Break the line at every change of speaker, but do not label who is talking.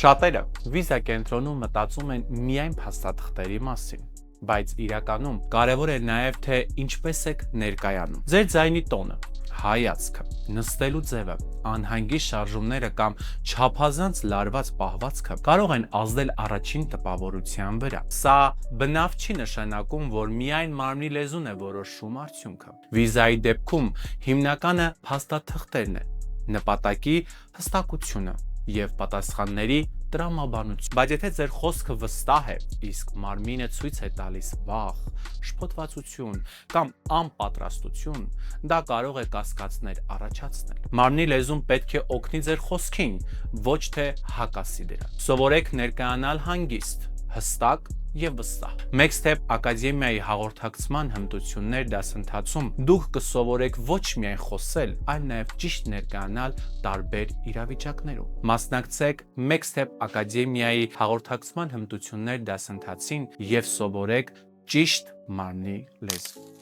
Շատերը վիզա կենտրոնում մտածում են միայն փաստաթղթերի մասին, բայց իրականում կարևոր է նաև թե ինչպես եք ներկայանում։ Ձեր ձայնի տոնը, հայացքը, նստելու ձևը, անհանգիստ շարժումները կամ չափազանց լարված պահվածքը կարող են ազդել առաջին տպավորության վրա։ Սա բնավ չի նշանակում, որ միայն մարմնի լեզուն է որոշում արդյունքը։ Վիզայի դեպքում հիմնականը փաստաթղթերն են, նպատակի հստակությունը և պատասխանների տրամաբանություն։ Բայց եթե ձեր խոսքը վստահ է, իսկ մարմինը ցույց է տալիս վախ, շփոթվածություն կամ անպատրաստություն, դա կարող է կասկածներ առաջացնել։ Մարմնի լեզուն պետք է օգնի ձեր խոսքին, ոչ թե հակասի դրան։ Սովորեք ներկայանալ հանգիստ, հստակ և վստահ։ Mextep Ակադեմիայի հաղորդակցման հմտություններ դասընթացում դուք կսովորեք ոչ միայն խոսել, այլ նաև ճիշտ ներկայանալ տարբեր իրավիճակներում։ Մասնակցեք Mextep Ակադեմիայի հաղորդակցման հմտություններ դասընթացին և սովորեք ճիշտ մարմնի լեզու։